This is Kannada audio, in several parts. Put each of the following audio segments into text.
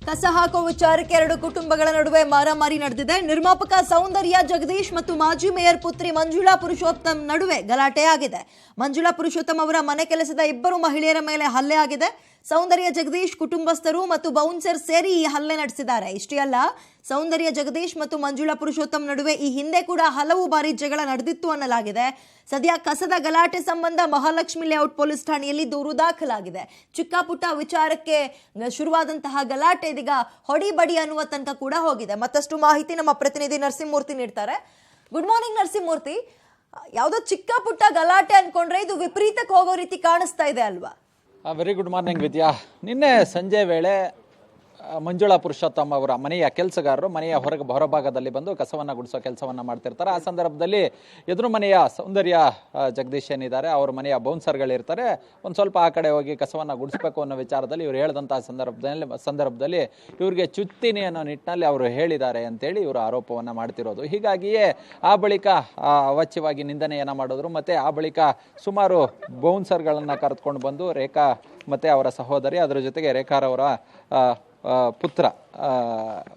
ಕಸ ಹಾಕೋ ವಿಚಾರಕ್ಕೆ ಎರಡು ಕುಟುಂಬಗಳ ನಡುವೆ ಮಾರಾಮಾರಿ ನಡೆದಿದೆ. ನಿರ್ಮಾಪಕ ಸೌಂದರ್ಯ ಜಗದೀಶ್ ಮತ್ತು ಮಾಜಿ ಮೇಯರ್ ಪುತ್ರಿ ಮಂಜುಳಾ ಪುರುಷೋತ್ತಮ್ ನಡುವೆ ಗಲಾಟೆ ಆಗಿದೆ. ಮಂಜುಳಾ ಪುರುಷೋತ್ತಮ್ ಅವರ ಮನೆ ಕೆಲಸದ ಇಬ್ಬರು ಮಹಿಳೆಯರ ಮೇಲೆ ಹಲ್ಲೆ ಆಗಿದೆ. ಸೌಂದರ್ಯ ಜಗದೀಶ್ ಕುಟುಂಬಸ್ಥರು ಮತ್ತು ಬೌನ್ಸರ್ ಸೇರಿ ಈ ಹಲ್ಲೆ ನಡೆಸಿದ್ದಾರೆ. ಇಷ್ಟೇ ಅಲ್ಲ, ಸೌಂದರ್ಯ ಜಗದೀಶ್ ಮತ್ತು ಮಂಜುಳಾ ಪುರುಷೋತ್ತಮ್ ನಡುವೆ ಈ ಹಿಂದೆ ಕೂಡ ಹಲವು ಬಾರಿ ಜಗಳ ನಡೆದಿತ್ತು ಅನ್ನಲಾಗಿದೆ. ಸದ್ಯ ಕಸದ ಗಲಾಟೆ ಸಂಬಂಧ ಮಹಾಲಕ್ಷ್ಮಿ ಲೇಔಟ್ ಪೊಲೀಸ್ ಠಾಣೆಯಲ್ಲಿ ದೂರು ದಾಖಲಾಗಿದೆ. ಚಿಕ್ಕ ಪುಟ್ಟ ವಿಚಾರಕ್ಕೆ ಶುರುವಾದಂತಹ ಗಲಾಟೆ ಇದೀಗ ಹೊಡಿಬಡಿ ಅನ್ನುವ ತನಕ ಕೂಡ ಹೋಗಿದೆ. ಮತ್ತಷ್ಟು ಮಾಹಿತಿ ನಮ್ಮ ಪ್ರತಿನಿಧಿ ನರಸಿಂಹಮೂರ್ತಿ ನೀಡ್ತಾರೆ. Good morning Narasimhamurthy. ಯಾವುದೋ ಚಿಕ್ಕ ಪುಟ್ಟ ಗಲಾಟೆ ಅನ್ಕೊಂಡ್ರೆ ಇದು ವಿಪರೀತಕ್ಕೆ ಹೋಗೋ ರೀತಿ ಕಾಣಿಸ್ತಾ ಇದೆ ಅಲ್ವಾ? ವೆರಿ ಗುಡ್ ಮಾರ್ನಿಂಗ್ ವಿದ್ಯಾ. ನಿನ್ನೆ ಸಂಜೆ ವೇಳೆ ಮಂಜುಳಾ ಪುರುಷೋತ್ತಮ್ ಅವರ ಮನೆಯ ಕೆಲಸಗಾರರು ಮನೆಯ ಹೊರಭಾಗದಲ್ಲಿ ಬಂದು ಕಸವನ್ನು ಗುಡಿಸೋ ಕೆಲಸವನ್ನು ಮಾಡ್ತಿರ್ತಾರೆ. ಆ ಸಂದರ್ಭದಲ್ಲಿ ಎದುರು ಮನೆಯ ಸೌಂದರ್ಯ ಜಗದೀಶ್ ಏನಿದ್ದಾರೆ ಅವ್ರ ಮನೆಯ ಬೌನ್ಸರ್ಗಳಿರ್ತಾರೆ. ಒಂದು ಸ್ವಲ್ಪ ಆ ಕಡೆ ಹೋಗಿ ಕಸವನ್ನು ಗುಡಿಸ್ಬೇಕು ಅನ್ನೋ ವಿಚಾರದಲ್ಲಿ ಇವರು ಹೇಳಿದಂಥ ಸಂದರ್ಭದಲ್ಲಿ ಇವ್ರಿಗೆ ಚುತ್ತೀನಿ ಅನ್ನೋ ನಿಟ್ಟಿನಲ್ಲಿ ಅವರು ಹೇಳಿದ್ದಾರೆ ಅಂತೇಳಿ ಇವರು ಆರೋಪವನ್ನು ಮಾಡ್ತಿರೋದು. ಹೀಗಾಗಿಯೇ ಆ ಬಳಿಕ ಅವಾಚ್ಯವಾಗಿ ನಿಂದನೆಯನ್ನು ಮಾಡಿದ್ರು. ಮತ್ತು ಆ ಬಳಿಕ ಸುಮಾರು ಬೌನ್ಸರ್ಗಳನ್ನು ಕರೆದುಕೊಂಡು ಬಂದು ರೇಖಾ ಮತ್ತು ಅವರ ಸಹೋದರಿ, ಅದರ ಜೊತೆಗೆ ರೇಖಾರವರ ಪುತ್ರ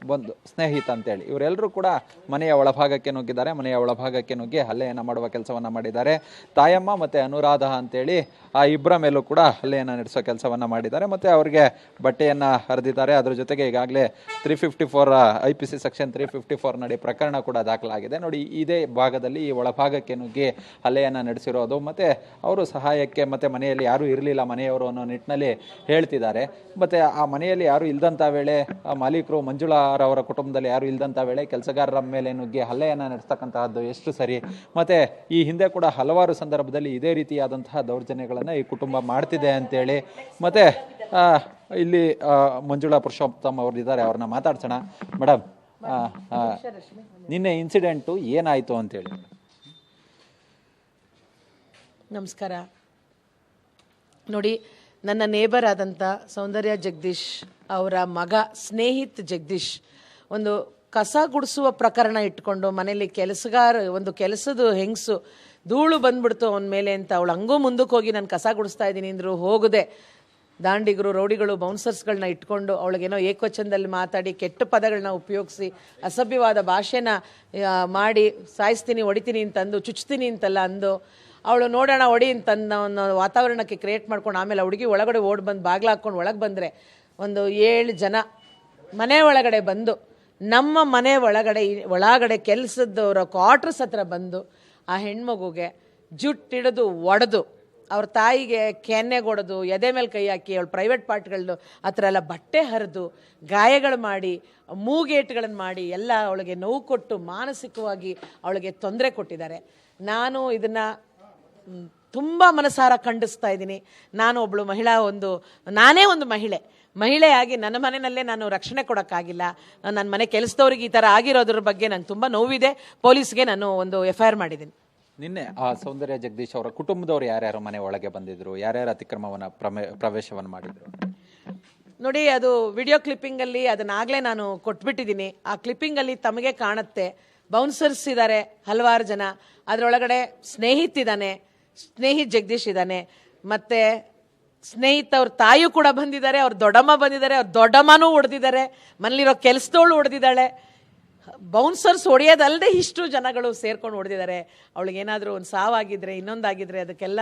ಬಂದು ಸ್ನೇಹಿತ ಅಂತೇಳಿ ಇವರೆಲ್ಲರೂ ಕೂಡ ಮನೆಯ ಒಳಭಾಗಕ್ಕೆ ನುಗ್ಗಿದ್ದಾರೆ. ಮನೆಯ ಒಳಭಾಗಕ್ಕೆ ನುಗ್ಗಿ ಹಲ್ಲೆಯನ್ನು ಮಾಡುವ ಕೆಲಸವನ್ನು ಮಾಡಿದ್ದಾರೆ. ತಾಯಮ್ಮ ಮತ್ತು ಅನುರಾಧ ಅಂತೇಳಿ ಆ ಇಬ್ಬರ ಮೇಲೂ ಕೂಡ ಹಲ್ಲೆಯನ್ನು ನಡೆಸೋ ಕೆಲಸವನ್ನು ಮಾಡಿದ್ದಾರೆ. ಮತ್ತು ಅವರಿಗೆ ಬಟ್ಟೆಯನ್ನು ಹರಿದಿದ್ದಾರೆ. ಅದರ ಜೊತೆಗೆ ಈಗಾಗಲೇ 354 IPC ಸೆಕ್ಷನ್ 354 ನಡಿ ಪ್ರಕರಣ ಕೂಡ ದಾಖಲಾಗಿದೆ. ನೋಡಿ, ಇದೇ ಭಾಗದಲ್ಲಿ ಈ ಒಳಭಾಗಕ್ಕೆ ನುಗ್ಗಿ ಹಲ್ಲೆಯನ್ನು ನಡೆಸಿರೋದು. ಮತ್ತು ಅವರು ಸಹಾಯಕ್ಕೆ ಮತ್ತು ಮನೆಯಲ್ಲಿ ಯಾರೂ ಇರಲಿಲ್ಲ ಮನೆಯವರು ಅನ್ನೋ ನಿಟ್ಟಿನಲ್ಲಿ ಹೇಳ್ತಿದ್ದಾರೆ. ಮತ್ತು ಆ ಮನೆಯಲ್ಲಿ ಯಾರೂ ಇಲ್ದಂಥ ವೇಳೆ ಮಾಲೀಕರು ಮಂಜುಳಾರವರ ಕುಟುಂಬದಲ್ಲಿ ಯಾರು ಇಲ್ದಂಥ ವೇಳೆ ಕೆಲಸಗಾರರ ಮೇಲೆ ನುಗ್ಗಿ ಹಲ್ಲೆಯನ್ನು ನಡೆಸ್ತಕ್ಕಂತಹದ್ದು ಎಷ್ಟು ಸರಿ? ಮತ್ತು ಈ ಹಿಂದೆ ಕೂಡ ಹಲವಾರು ಸಂದರ್ಭದಲ್ಲಿ ಇದೇ ರೀತಿಯಾದಂತಹ ದೌರ್ಜನ್ಯಗಳನ್ನು ಈ ಕುಟುಂಬ ಮಾಡ್ತಿದೆ ಅಂತೇಳಿ. ಮತ್ತು ಇಲ್ಲಿ ಮಂಜುಳಾ ಪುರುಷೋತ್ತಮ್ ಅವರು ಇದ್ದಾರೆ, ಅವ್ರನ್ನ ಮಾತಾಡ್ಸೋಣ. ಮೇಡಮ್, ನಿನ್ನೆ ಇನ್ಸಿಡೆಂಟು ಏನಾಯಿತು ಅಂತೇಳಿ. ನಮಸ್ಕಾರ. ನೋಡಿ, ನನ್ನ ನೇಬರ್ ಆದಂಥ ಸೌಂದರ್ಯ ಜಗದೀಶ್ ಅವರ ಮಗ ಸ್ನೇಹಿತ್ ಜಗದೀಶ್ ಒಂದು ಕಸ ಗುಡಿಸುವ ಪ್ರಕರಣ ಇಟ್ಕೊಂಡು ಮನೇಲಿ ಒಂದು ಕೆಲಸದ ಹೆಂಗಸು ಧೂಳು ಬಂದ್ಬಿಡ್ತು ಅವನ ಮೇಲೆ ಅಂತ ಅವಳು ಹಂಗೂ ಮುಂದಕ್ಕೆ ಹೋಗಿ ನಾನು ಕಸ ಗುಡಿಸ್ತಾ ಇದ್ದೀನಿ ಅಂದರು. ಹೋಗದೆ ದಾಂಡಿಗರು, ರೌಡಿಗಳು, ಬೌನ್ಸರ್ಸ್ಗಳನ್ನ ಇಟ್ಕೊಂಡು ಅವಳಿಗೇನೋ ಏಕವಚನದಲ್ಲಿ ಮಾತಾಡಿ ಕೆಟ್ಟ ಪದಗಳನ್ನ ಉಪಯೋಗಿಸಿ ಅಸಭ್ಯವಾದ ಭಾಷೆನ ಮಾಡಿ ಸಾಯಿಸ್ತೀನಿ, ಹೊಡಿತೀನಿ ಅಂತಂದು, ಚುಚ್ತೀನಿ ಅಂತೆಲ್ಲ ಅಂದು ಅವಳು ನೋಡೋಣ ಹೊಡಿ ಅಂತಂದು ಒಂದು ವಾತಾವರಣಕ್ಕೆ ಕ್ರಿಯೇಟ್ ಮಾಡ್ಕೊಂಡು ಆಮೇಲೆ ಹುಡುಗಿ ಒಳಗಡೆ ಓಡಿ ಬಂದು ಬಾಗಿಲು ಹಾಕ್ಕೊಂಡು ಒಳಗೆ ಬಂದರೆ ಒಂದು 7 ಜನ ಮನೆ ಒಳಗಡೆ ಬಂದು ನಮ್ಮ ಮನೆ ಒಳಗಡೆ ಕೆಲಸದವರ ಕ್ವಾರ್ಟರ್ಸ್ ಹತ್ರ ಬಂದು ಆ ಹೆಣ್ಮಗುಗೆ ಜುಟ್ಟಿಡಿದು ಒಡೆದು ಅವ್ರ ತಾಯಿಗೆ ಕೆನ್ನೆಗೊಡೆದು ಎದೆ ಮೇಲೆ ಕೈ ಹಾಕಿ ಅವಳು ಪ್ರೈವೇಟ್ ಪಾರ್ಟ್ಗಳದ್ದು ಆ ಥರ ಎಲ್ಲ ಬಟ್ಟೆ ಹರಿದು ಗಾಯಗಳು ಮಾಡಿ ಮೂಗೇಟುಗಳನ್ನು ಮಾಡಿ ಎಲ್ಲ ಅವಳಿಗೆ ನೋವು ಕೊಟ್ಟು ಮಾನಸಿಕವಾಗಿ ಅವಳಿಗೆ ತೊಂದರೆ ಕೊಟ್ಟಿದ್ದಾರೆ. ನಾನು ಇದನ್ನು ತುಂಬ ಮನಸಾರ ಖಂಡಿಸ್ತಾ ಇದ್ದೀನಿ. ನಾನೇ ಒಂದು ಮಹಿಳೆಯಾಗಿ ನನ್ನ ಮನೆಯಲ್ಲೇ ನಾನು ರಕ್ಷಣೆ ಕೊಡೋಕ್ಕಾಗಿಲ್ಲ. ನನ್ನ ಮನೆ ಕೆಲಸದವ್ರಿಗೆ ಈ ಥರ ಆಗಿರೋದ್ರ ಬಗ್ಗೆ ನಂಗೆ ತುಂಬ ನೋವಿದೆ. ಪೊಲೀಸ್ಗೆ ನಾನು ಒಂದು FIR ಮಾಡಿದ್ದೀನಿ. ನಿನ್ನೆ ಆ ಸೌಂದರ್ಯ ಜಗದೀಶ್ ಅವರ ಕುಟುಂಬದವರು ಯಾರ್ಯಾರು ಮನೆ ಒಳಗೆ ಬಂದಿದ್ರು, ಯಾರ್ಯಾರು ಅತಿಕ್ರಮವನ್ನು ಪ್ರವೇಶವನ್ನು ಮಾಡಿದ್ರು? ನೋಡಿ, ಅದು ವಿಡಿಯೋ ಕ್ಲಿಪ್ಪಿಂಗಲ್ಲಿ ಅದನ್ನಾಗಲೇ ನಾನು ಕೊಟ್ಬಿಟ್ಟಿದ್ದೀನಿ. ಆ ಕ್ಲಿಪ್ಪಿಂಗಲ್ಲಿ ತಮಗೆ ಕಾಣುತ್ತೆ. ಬೌನ್ಸರ್ಸ್ ಇದ್ದಾರೆ ಹಲವಾರು ಜನ. ಅದರೊಳಗಡೆ ಸ್ನೇಹಿತ್ ಜಗದೀಶ್ ಇದ್ದಾನೆ. ಮತ್ತು ಸ್ನೇಹಿತ ಅವ್ರ ತಾಯಿಯೂ ಕೂಡ ಬಂದಿದ್ದಾರೆ, ಅವ್ರ ದೊಡ್ಡಮ್ಮ ಬಂದಿದ್ದಾರೆ, ಅವ್ರ ದೊಡ್ಡಮ್ಮನೂ ಹೊಡೆದಿದ್ದಾರೆ, ಮನೇಲಿರೋ ಕೆಲಸದವಳು ಹೊಡೆದಿದ್ದಾಳೆ. ಬೌನ್ಸರ್ಸ್ ಹೊಡೆಯೋದಲ್ಲದೆ ಇಷ್ಟು ಜನಗಳು ಸೇರ್ಕೊಂಡು ಹೊಡೆದಿದ್ದಾರೆ. ಅವಳಿಗೇನಾದರೂ ಒಂದು ಸಾವಾಗಿದ್ರೆ, ಇನ್ನೊಂದಾಗಿದ್ರೆ ಅದಕ್ಕೆಲ್ಲ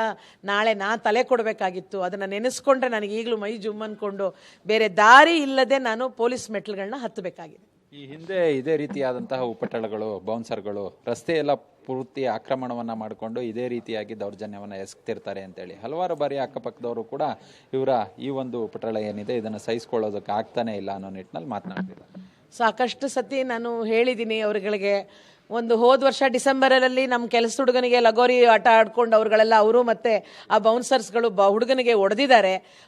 ನಾಳೆ ತಲೆ ಕೊಡಬೇಕಾಗಿತ್ತು. ಅದನ್ನು ನೆನೆಸ್ಕೊಂಡ್ರೆ ನನಗೆ ಈಗಲೂ ಮೈ ಜುಮ್ ಅಂದ್ಕೊಂಡು ಬೇರೆ ದಾರಿ ಇಲ್ಲದೆ ನಾನು ಪೊಲೀಸ್ ಮೆಟ್ಲುಗಳನ್ನ ಹತ್ತಬೇಕಾಗಿದೆ. ಈ ಹಿಂದೆ ಇದೇ ರೀತಿಯಾದಂತಹ ಉಪಟಳಗಳು, ಬೌನ್ಸರ್ಗಳು ರಸ್ತೆಯೆಲ್ಲ ಪೂರ್ತಿ ಆಕ್ರಮಣವನ್ನು ಮಾಡಿಕೊಂಡು ಇದೇ ರೀತಿಯಾಗಿ ದೌರ್ಜನ್ಯವನ್ನು ಎಸಗ್ತಿರ್ತಾರೆ ಅಂತೇಳಿ ಹಲವಾರು ಬಾರಿ ಅಕ್ಕಪಕ್ಕದವರು ಕೂಡ ಇವರ ಈ ಒಂದು ಉಪಟಳ ಏನಿದೆ ಇದನ್ನು ಸಹಿಸ್ಕೊಳ್ಳೋದಕ್ಕೆ ಆಗ್ತಾನೆ ಇಲ್ಲ ಅನ್ನೋ ನಿಟ್ಟಿನಲ್ಲಿ ಮಾತನಾಡ್ತಿದ್ದಾರೆ. ಸಾಕಷ್ಟು ಸತಿ ನಾನು ಹೇಳಿದ್ದೀನಿ ಅವ್ರುಗಳಿಗೆ. ಹೋದ ವರ್ಷ ಡಿಸೆಂಬರಲ್ಲಿ ನಮ್ಮ ಕೆಲಸ ಹುಡುಗನಿಗೆ ಲಗೋರಿ ಆಟ ಆಡ್ಕೊಂಡು ಅವರು ಮತ್ತು ಆ ಬೌನ್ಸರ್ಸ್ಗಳು ಹುಡುಗನಿಗೆ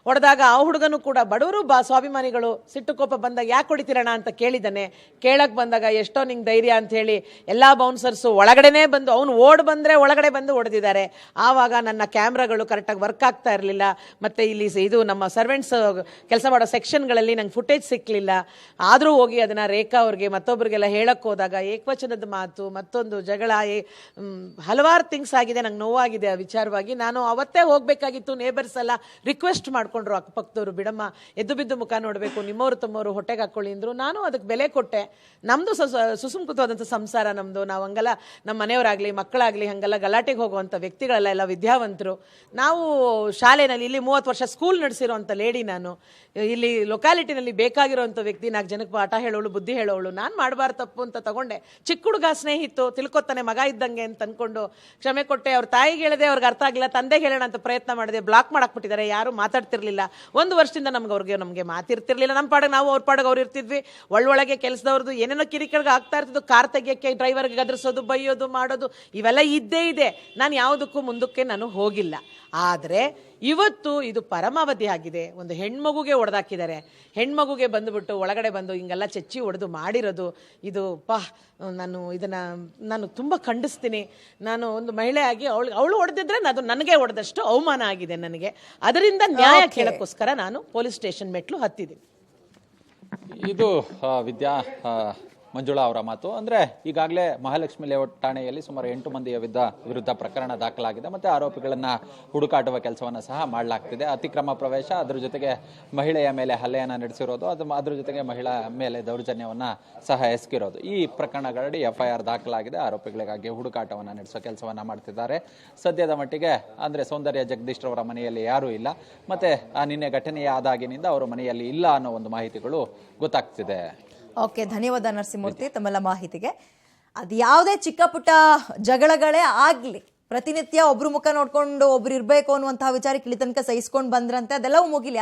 ಹೊಡೆದಾಗ ಆ ಹುಡುಗನು ಕೂಡ ಬಡವರು ಸ್ವಾಭಿಮಾನಿಗಳು ಸಿಟ್ಟು ಕೋಪ ಬಂದಾಗ ಯಾಕೆ ಹೊಡಿತೀರಣ ಅಂತ ಕೇಳಿದ್ದಾನೆ. ಕೇಳಕ್ಕೆ ಬಂದಾಗ ಎಷ್ಟೋ ನಿಂಗೆ ಧೈರ್ಯ ಅಂಥೇಳಿ ಎಲ್ಲ ಬೌನ್ಸರ್ಸು ಒಳಗಡೆನೇ ಬಂದು ಅವನು ಬಂದರೆ ಒಳಗಡೆ ಬಂದು ಹೊಡೆದಿದ್ದಾರೆ. ಆವಾಗ ನನ್ನ ಕ್ಯಾಮ್ರಾಗಳು ಕರೆಕ್ಟಾಗಿ ವರ್ಕ್ ಆಗ್ತಾ ಇರಲಿಲ್ಲ. ಮತ್ತು ಇಲ್ಲಿ ಇದು ನಮ್ಮ ಸರ್ವೆಂಟ್ಸ್ ಕೆಲಸ ಮಾಡೋ ಸೆಕ್ಷನ್ಗಳಲ್ಲಿ ನಂಗೆ ಫುಟೇಜ್ ಸಿಕ್ಕಲಿಲ್ಲ. ಆದರೂ ಹೋಗಿ ಅದನ್ನು ರೇಖಾ ಅವ್ರಿಗೆ ಮತ್ತೊಬ್ಬರಿಗೆಲ್ಲ ಹೇಳಕ್ಕೆ ಹೋದಾಗ ಏಕವಚನದ ಮಾತು ಮಾತು, ಮತ್ತೊಂದು ಜಗಳ, ಹಲವಾರು ಥಿಂಗ್ಸ್ ಆಗಿದೆ. ನಂಗೆ ನೋವಾಗಿದೆ ಆ ವಿಚಾರವಾಗಿ. ನಾನು ಅವತ್ತೇ ಹೋಗಬೇಕಾಗಿತ್ತು. ನೇಬರ್ಸ್ ಎಲ್ಲ ರಿಕ್ವೆಸ್ಟ್ ಮಾಡ್ಕೊಂಡ್ರು, ಅಕ್ಕಪಕ್ಕದವರು, ಬಿಡಮ್ಮ ಎದ್ದು ಬಿದ್ದು ಮುಖ ನೋಡಬೇಕು, ನಿಮ್ಮವರು ತಮ್ಮವರು ಹೊಟ್ಟೆಗೆ ಹಾಕ್ಕೊಳ್ಳಿ ಅಂದರು. ನಾನು ಅದಕ್ಕೆ ಬೆಲೆ ಕೊಟ್ಟೆ. ನಮ್ಮದು ಸುಸಂಸ್ಕೃತವಾದಂಥ ಸಂಸಾರ ನಮ್ಮದು. ನಾವು ಹಂಗೆಲ್ಲ ನಮ್ಮ ಮನೆಯವರಾಗಲಿ ಮಕ್ಕಳಾಗಲಿ ಹಾಗೆಲ್ಲ ಗಲಾಟೆಗೆ ಹೋಗುವಂಥ ವ್ಯಕ್ತಿಗಳೆಲ್ಲ ಎಲ್ಲ ವಿದ್ಯಾವಂತರು. ನಾವು ಶಾಲೆಯಲ್ಲಿ ಇಲ್ಲಿ 30 ವರ್ಷ ಸ್ಕೂಲ್ ನಡೆಸಿರೋಂಥ ಲೇಡಿ ನಾನು. ಇಲ್ಲಿ ಲೊಕ್ಯಾಲಿಟಿನಲ್ಲಿ ಬೇಕಾಗಿರೋಂಥ ವ್ಯಕ್ತಿ. 4 ಜನಕ್ಕೆ ಪಾಠ ಹೇಳೋಳು, ಬುದ್ಧಿ ಹೇಳೋಳು. ನಾನು ಮಾಡಬಾರ್ದು ತಪ್ಪು ಅಂತ ತಗೊಂಡೆ. ಚಿಕ್ಕ ಹುಡುಗ ಸ್ನೇಹಿತು, ತಿಳ್ಕೊತಾನೆ ಮಗ ಇದ್ದಂಗೆ ಅಂತ ಅಂದ್ಕೊಂಡು ಕ್ಷಮೆ ಕೊಟ್ಟೆ. ಅವ್ರ ತಾಯಿಗೆ ಹೇಳಿದೆ, ಅವ್ರಿಗೆ ಅರ್ಥ ಆಗಿಲ್ಲ. ತಂದೆಗೆ ಹೇಳೋಣ ಅಂತ ಪ್ರಯತ್ನ ಮಾಡಿದೆ. ಬ್ಲಾಕ್ ಮಾಡಾಕ್ಬಿಟ್ಟಿದ್ದಾರೆ. ಯಾರು ಮಾತಾಡ್ತಿರ್ಲಿಲ್ಲ. 1 ವರ್ಷದಿಂದ ನಮಗೆ ಮಾತಿರ್ತಿರ್ಲಿಲ್ಲ. ನಮ್ಮ ಪಾಡಿಗೆ ನಾವು, ಅವ್ರ ಪಾಡಿಗೆ ಅವ್ರು ಇರ್ತಿದ್ವಿ. ಒಳಗೆ ಕೆಲಸದವ್ರದ್ದು ಏನೇನೋ ಕಿರಿಕಿರಿಗೆ ಆಗ್ತಾ ಇರ್ತಿದ್ದು. ಕಾರ್ ತೆಗಿಯೋಕ್ಕೆ ಡ್ರೈವರ್ಗೆ ಗದರಿಸೋದು, ಬೈಯೋದು, ಮಾಡೋದು ಇವೆಲ್ಲ ಇದ್ದೇ ಇದೆ. ನಾನು ಯಾವುದಕ್ಕೂ ಮುಂದಕ್ಕೆ ನಾನು ಹೋಗಿಲ್ಲ. ಆದರೆ ಇವತ್ತು ಇದು ಪರಮಾವಧಿ ಆಗಿದೆ. ಒಂದು ಹೆಣ್ಮಗುಗೆ ಹೊಡೆದಾಕಿದ್ದಾರೆ. ಹೆಣ್ಮಗುಗೆ ಬಂದುಬಿಟ್ಟು ಒಳಗಡೆ ಬಂದು ಹಿಂಗೆಲ್ಲ ಚೆಚ್ಚಿ ಹೊಡೆದು ಮಾಡಿರೋದು ಇದು ನಾನು ತುಂಬ ಖಂಡಿಸ್ತೀನಿ. ನಾನು ಒಂದು ಮಹಿಳೆಯಾಗಿ ಅವಳು ಹೊಡೆದಿದ್ರೆ ಅದು ನನಗೆ ಹೊಡೆದಷ್ಟು ಅವಮಾನ ಆಗಿದೆ ನನಗೆ. ಅದರಿಂದ ನ್ಯಾಯ ಕೇಳೋಕ್ಕೋಸ್ಕರ ನಾನು ಪೊಲೀಸ್ ಸ್ಟೇಷನ್ ಮೆಟ್ಲು ಹತ್ತಿದ್ದೀನಿ. ಇದು ವಿದ್ಯಾ ಮಂಜುಳಾ ಅವರ ಮಾತು. ಅಂದರೆ ಈಗಾಗಲೇ ಮಹಾಲಕ್ಷ್ಮಿ ಲೇಔಟ್ ಠಾಣೆಯಲ್ಲಿ ಸುಮಾರು 8 ಮಂದಿಯ ವಿರುದ್ಧ ಪ್ರಕರಣ ದಾಖಲಾಗಿದೆ ಮತ್ತು ಆರೋಪಿಗಳನ್ನು ಹುಡುಕಾಟುವ ಕೆಲಸವನ್ನು ಸಹ ಮಾಡಲಾಗ್ತಿದೆ. ಅತಿಕ್ರಮ ಪ್ರವೇಶ, ಅದರ ಜೊತೆಗೆ ಮಹಿಳೆಯ ಮೇಲೆ ಹಲ್ಲೆಯನ್ನು ನಡೆಸಿರೋದು, ಅದ್ರ ಜೊತೆಗೆ ಮಹಿಳಾ ಮೇಲೆ ದೌರ್ಜನ್ಯವನ್ನು ಸಹ ಎಸಗಿರೋದು, ಈ ಪ್ರಕರಣಗಳಲ್ಲಿ FIR ದಾಖಲಾಗಿದೆ. ಆರೋಪಿಗಳಿಗಾಗಿ ಹುಡುಕಾಟವನ್ನು ನಡೆಸೋ ಕೆಲಸವನ್ನು ಮಾಡ್ತಿದ್ದಾರೆ. ಸದ್ಯದ ಮಟ್ಟಿಗೆ ಅಂದರೆ ಸೌಂದರ್ಯ ಜಗದೀಶ್ ರವರ ಮನೆಯಲ್ಲಿ ಯಾರೂ ಇಲ್ಲ, ಮತ್ತು ನಿನ್ನೆ ಘಟನೆಯಾದಾಗಿನಿಂದ ಅವರ ಮನೆಯಲ್ಲಿ ಇಲ್ಲ ಅನ್ನೋ ಒಂದು ಮಾಹಿತಿಗಳು ಗೊತ್ತಾಗ್ತಿದೆ. ಓಕೆ, ಧನ್ಯವಾದ ನರಸಿಂಹಮೂರ್ತಿ ತಮ್ಮೆಲ್ಲ ಮಾಹಿತಿಗೆ. ಅದು ಯಾವುದೇ ಚಿಕ್ಕ ಪುಟ್ಟ ಜಗಳಗಳೇ ಆಗಲಿ, ಪ್ರತಿನಿತ್ಯ ಒಬ್ರು ಮುಖ ನೋಡ್ಕೊಂಡು ಒಬ್ರು ಇರಬೇಕು ಅನ್ನುವಂತಹ ವಿಚಾರಕ್ಕೆ ಇಲ್ಲಿ ತನಕ ಸಹಿಸ್ಕೊಂಡು ಬಂದ್ರಂತೆ, ಅದೆಲ್ಲವೂ ಮುಗಿಲಿ.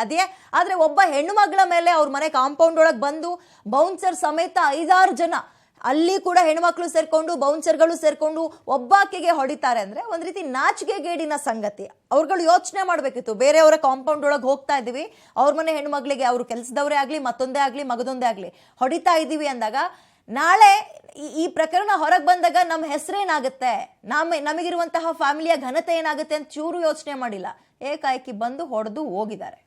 ಆದರೆ ಒಬ್ಬ ಹೆಣ್ಣು ಮಗಳ ಮೇಲೆ ಅವ್ರ ಮನೆ ಕಾಂಪೌಂಡ್ ಒಳಗೆ ಬಂದು ಬೌನ್ಸರ್ ಸಮೇತ 5-6 ಜನ, ಅಲ್ಲಿ ಕೂಡ ಹೆಣ್ಮಕ್ಳು ಸೇರ್ಕೊಂಡು ಬೌನ್ಸರ್ಗಳು ಸೇರ್ಕೊಂಡು ಒಬ್ಬಾಕೆಗೆ ಹೊಡಿತಾರೆ ಅಂದ್ರೆ ಒಂದ್ ರೀತಿ ನಾಚಿಕೆಗೇಡಿನ ಸಂಗತಿ. ಅವ್ರುಗಳು ಯೋಚನೆ ಮಾಡ್ಬೇಕಿತ್ತು, ಬೇರೆಯವರ ಕಾಂಪೌಂಡ್ ಒಳಗೆ ಹೋಗ್ತಾ ಇದೀವಿ, ಅವ್ರ ಮನೆ ಹೆಣ್ಮಕ್ಳಿಗೆ, ಅವ್ರು ಕೆಲಸದವರೇ ಆಗ್ಲಿ, ಮತ್ತೊಂದೇ ಆಗ್ಲಿ, ಮಗದೊಂದೇ ಆಗ್ಲಿ ಹೊಡಿತಾ ಇದೀವಿ ಅಂದಾಗ ನಾಳೆ ಈ ಪ್ರಕರಣ ಹೊರಗೆ ಬಂದಾಗ ನಮ್ಮ ಹೆಸರೇನಾಗುತ್ತೆ, ನಮಗಿರುವಂತಹ ಫ್ಯಾಮಿಲಿಯ ಘನತೆ ಏನಾಗುತ್ತೆ ಅಂತ ಚೂರು ಯೋಚನೆ ಮಾಡಿಲ್ಲ. ಏಕಾಏಕಿ ಬಂದು ಹೊಡೆದು ಹೋಗಿದ್ದಾರೆ.